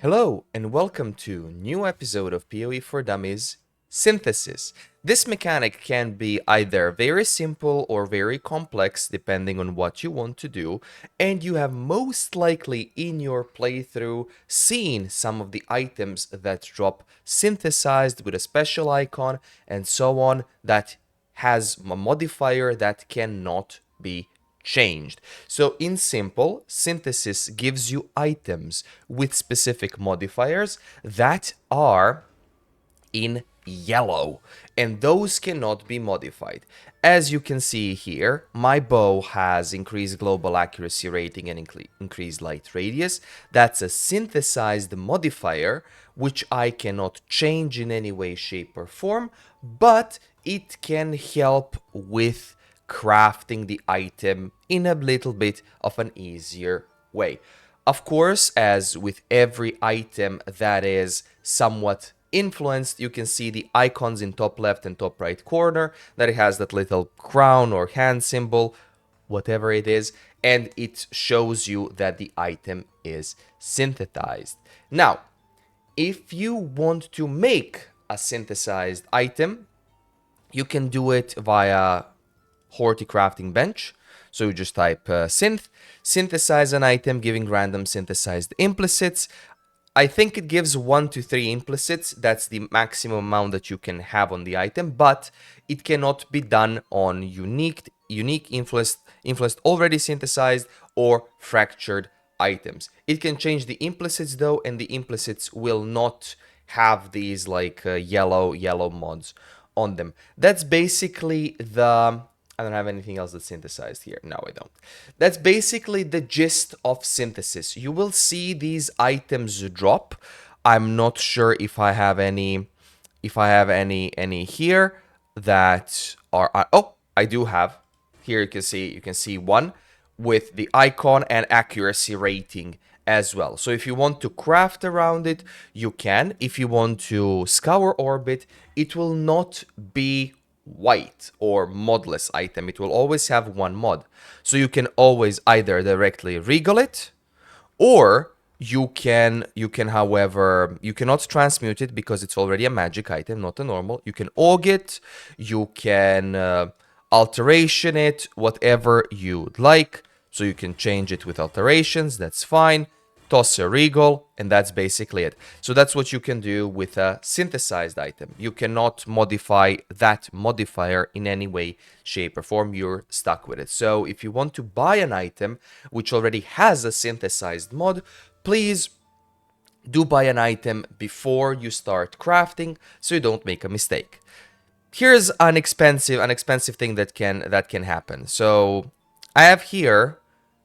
Hello and welcome to a new episode of PoE for Dummies Synthesis. This mechanic can be either very simple or very complex depending on what you want to do, and you have most likely in your playthrough seen some of the items that drop synthesized with a special icon and so on that has a modifier that cannot be changed. So in simple, synthesis gives you items with specific modifiers that are in yellow, and those cannot be modified. As you can see here, my bow has increased global accuracy rating and increased light radius. That's a synthesized modifier which I cannot change in any way, shape or form, but it can help with crafting the item in a little bit of an easier way. Of course, as with every item that is somewhat influenced, you can see the icons in top left and top right corner that it has that little crown or hand symbol, whatever it is, and it shows you that the item is synthesized. Now, if you want to make a synthesized item, you can do it via Horty Crafting Bench. So you just type synthesize an item giving random synthesized implicits. I think it gives 1 to 3 implicits. That's the maximum amount that you can have on the item, but it cannot be done on unique influenced already synthesized or fractured items. It can change the implicits though, and the implicits will not have these like yellow mods on them. That's basically the... I don't have anything else that's synthesized here. No, I don't. That's basically the gist of synthesis. You will see these items drop. I'm not sure if I have any here that are oh, I do have. Here you can see one with the icon and accuracy rating as well. So if you want to craft around it, you can. If you want to scour orbit, it will not be white or modless item. It will always have one mod. So you can always either directly regal it, or however, you cannot transmute it because it's already a magic item, not a normal. You can aug it, you can alteration it, whatever you'd like. So you can change it with alterations, that's fine. Toss a regal, and that's basically it. So that's what you can do with a synthesized item. You cannot modify that modifier in any way, shape, or form. You're stuck with it. So if you want to buy an item which already has a synthesized mod, please do buy an item before you start crafting so you don't make a mistake. Here's an expensive thing that can happen. So I have here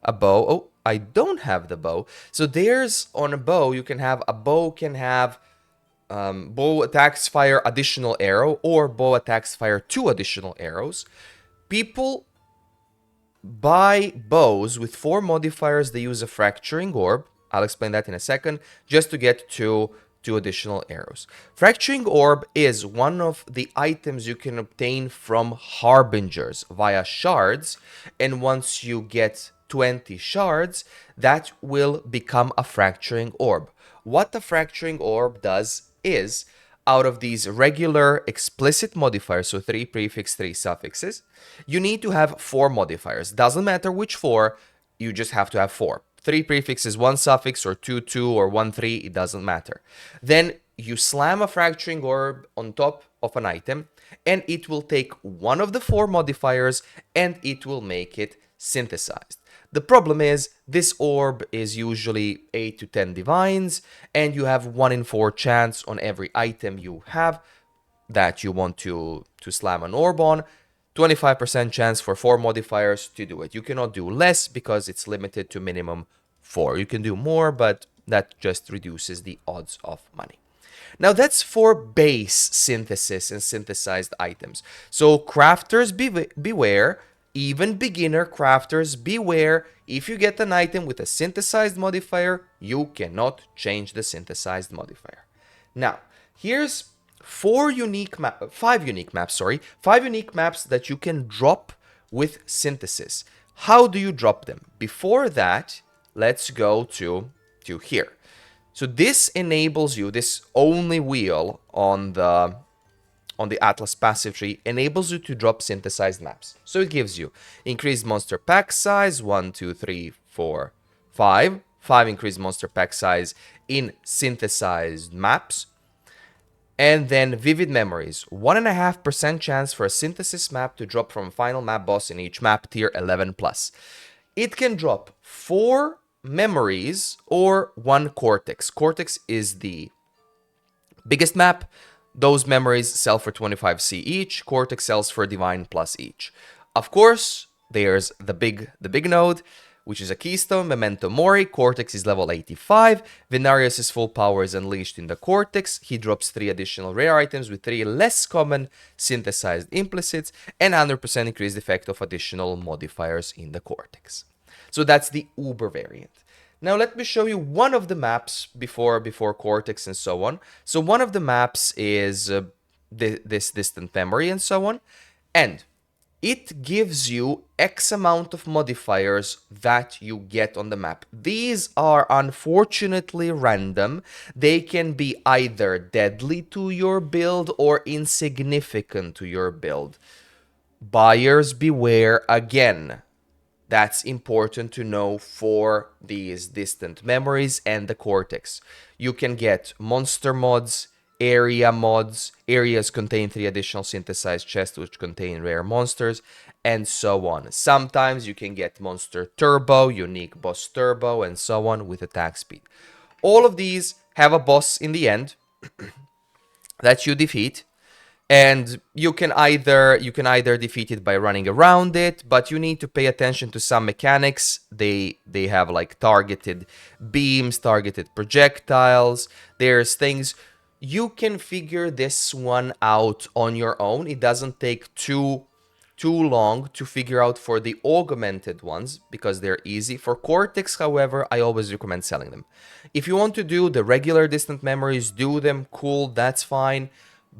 a bow. Oh, I don't have the bow. So there's on a bow, you can have a bow can have bow attacks fire additional arrow, or bow attacks fire 2 additional arrows. People buy bows with 4 modifiers. They use a fracturing orb. I'll explain that in a second, just to get to 2 additional arrows. Fracturing orb is one of the items you can obtain from harbingers via shards, and once you get 20 shards, that will become a fracturing orb. What the fracturing orb does is, out of these regular explicit modifiers, so 3 prefix, 3 suffixes, you need to have 4 modifiers. Doesn't matter which 4, you just have to have 4. 3 prefixes, 1 suffix, or 2 2, or 1 3, it doesn't matter. Then you slam a fracturing orb on top of an item, and it will take one of the 4 modifiers, and it will make it synthesized. The problem is, this orb is usually 8 to 10 divines, and you have 1 in 4 chance on every item you have that you want to slam an orb on. 25% chance for 4 modifiers to do it. You cannot do less because it's limited to minimum 4. You can do more, but that just reduces the odds of money. Now that's for base synthesis and synthesized items. So crafters beware. Even beginner crafters, beware. If you get an item with a synthesized modifier, you cannot change the synthesized modifier. Now, here's 5 unique maps that you can drop with synthesis. How do you drop them? Before that, let's go to here. So this enables you, this only wheel on the Atlas passive tree enables you to drop synthesized maps. So it gives you increased monster pack size, 1, 2, 3, 4, 5. 5 increased monster pack size in synthesized maps. And then vivid memories, 1.5% chance for a synthesis map to drop from a final map boss in each map, tier 11 plus. It can drop 4 memories or 1 cortex. Cortex is the biggest map. Those memories sell for 25C each. Cortex sells for Divine plus each. Of course, there's the big node, which is a keystone, Memento Mori. Cortex is level 85. Venarius' full power is unleashed in the Cortex. He drops 3 additional rare items with 3 less common synthesized implicits and 100% increased effect of additional modifiers in the Cortex. So that's the Uber variant. Now let me show you one of the maps before Cortex and so on. So one of the maps is this distant memory and so on. And it gives you X amount of modifiers that you get on the map. These are unfortunately random. They can be either deadly to your build or insignificant to your build. Buyers beware again. That's important to know for these distant memories and the Cortex. You can get monster mods, area mods. Areas contain 3 additional synthesized chests which contain rare monsters, and so on. Sometimes you can get monster turbo, unique boss turbo, and so on with attack speed. All of these have a boss in the end that you defeat. And you can either defeat it by running around it, but you need to pay attention to some mechanics. They have like targeted beams, targeted projectiles. There's things you can figure this one out on your own. It doesn't take too long to figure out for the augmented ones because they're easy. For Cortex, however, I always recommend selling them. If you want to do the regular distant memories, do them, cool, that's fine.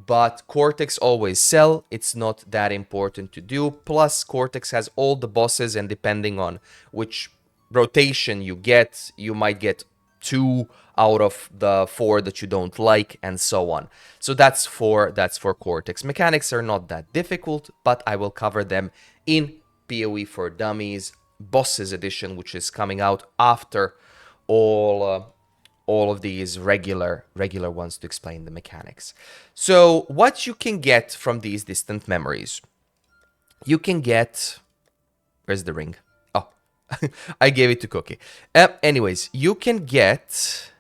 But Cortex always sell. It's not that important to do. Plus, Cortex has all the bosses, and depending on which rotation you get, you might get 2 out of the 4 that you don't like, and so on. So that's for Cortex. Mechanics are not that difficult, but I will cover them in PoE for Dummies Bosses Edition, which is coming out after all of these regular ones to explain the mechanics. So what you can get from these distant memories, you can get, where's the ring? Oh, I gave it to Cookie. Anyways, you can get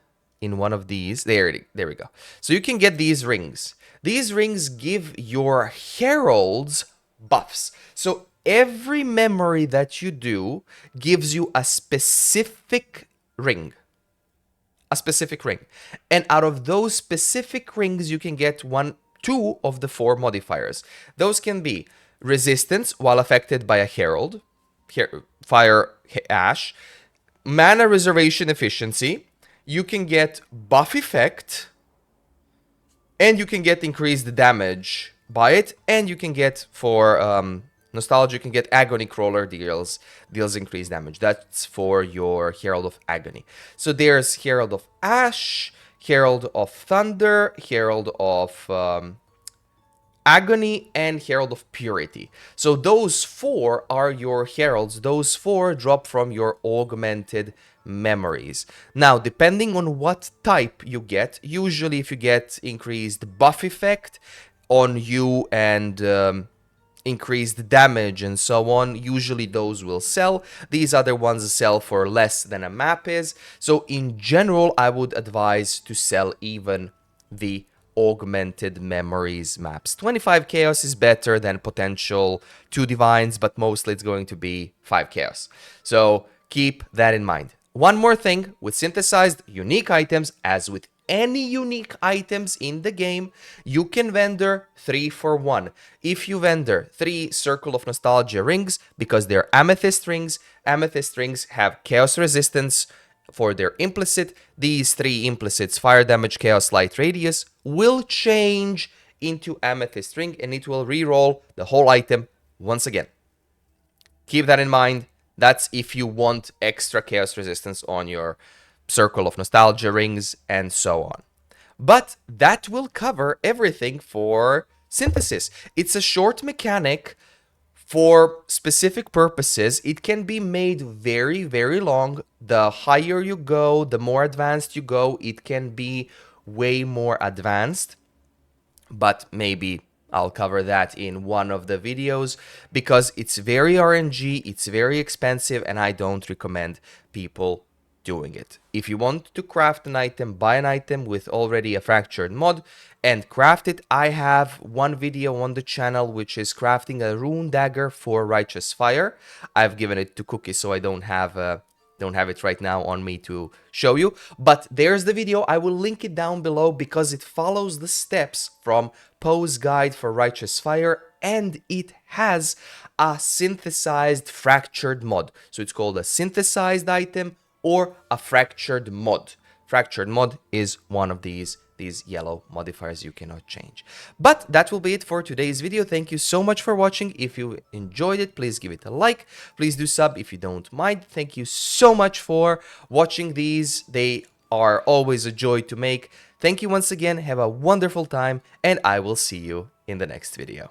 in one of these, there we go. So you can get these rings. These rings give your heralds buffs. So every memory that you do gives you a specific ring. A specific ring. And out of those specific rings, you can get 2 of the 4 modifiers. Those can be resistance while affected by a herald, fire ash, mana reservation efficiency, you can get buff effect, and you can get increased damage by it, and you can get for nostalgia, you can get agony crawler deals increased damage. That's for your Herald of Agony. So there's Herald of Ash, Herald of Thunder, Herald of Agony, and Herald of Purity. So those 4 are your heralds. Those 4 drop from your augmented memories. Now, depending on what type you get, usually if you get increased buff effect on you and increased damage and so on, usually those will sell. These other ones sell for less than a map is. So in general, I would advise to sell even the augmented memories maps. 25 chaos is better than potential 2 divines, but mostly it's going to be 5 chaos. So keep that in mind. One more thing, with synthesized unique items, as with any unique items in the game, you can vendor 3 for 1. If you vendor 3 Circle of Nostalgia rings, because they're amethyst rings have chaos resistance for their implicit. These 3 implicits, fire damage, chaos, light, radius, will change into amethyst ring, and it will reroll the whole item once again. Keep that in mind. That's if you want extra chaos resistance on your Circle of Nostalgia rings, and so on. But that will cover everything for synthesis. It's a short mechanic for specific purposes. It can be made very, very long. The higher you go, the more advanced you go, it can be way more advanced. But maybe I'll cover that in one of the videos because it's very RNG, it's very expensive, and I don't recommend people doing it. If you want to craft an item, buy an item with already a fractured mod and craft it. I have one video on the channel which is crafting a rune dagger for Righteous Fire. I've given it to Cookie, so I don't have it right now on me to show you, but there's the video. I will link it down below because it follows the steps from PoE's guide for Righteous Fire, and it has a synthesized fractured mod. So it's called a synthesized item or a fractured mod. Fractured mod is one of these yellow modifiers you cannot change. But that will be it for today's video. Thank you so much for watching. If you enjoyed it, please give it a like. Please do sub if you don't mind. Thank you so much for watching these. They are always a joy to make. Thank you once again. Have a wonderful time, and I will see you in the next video.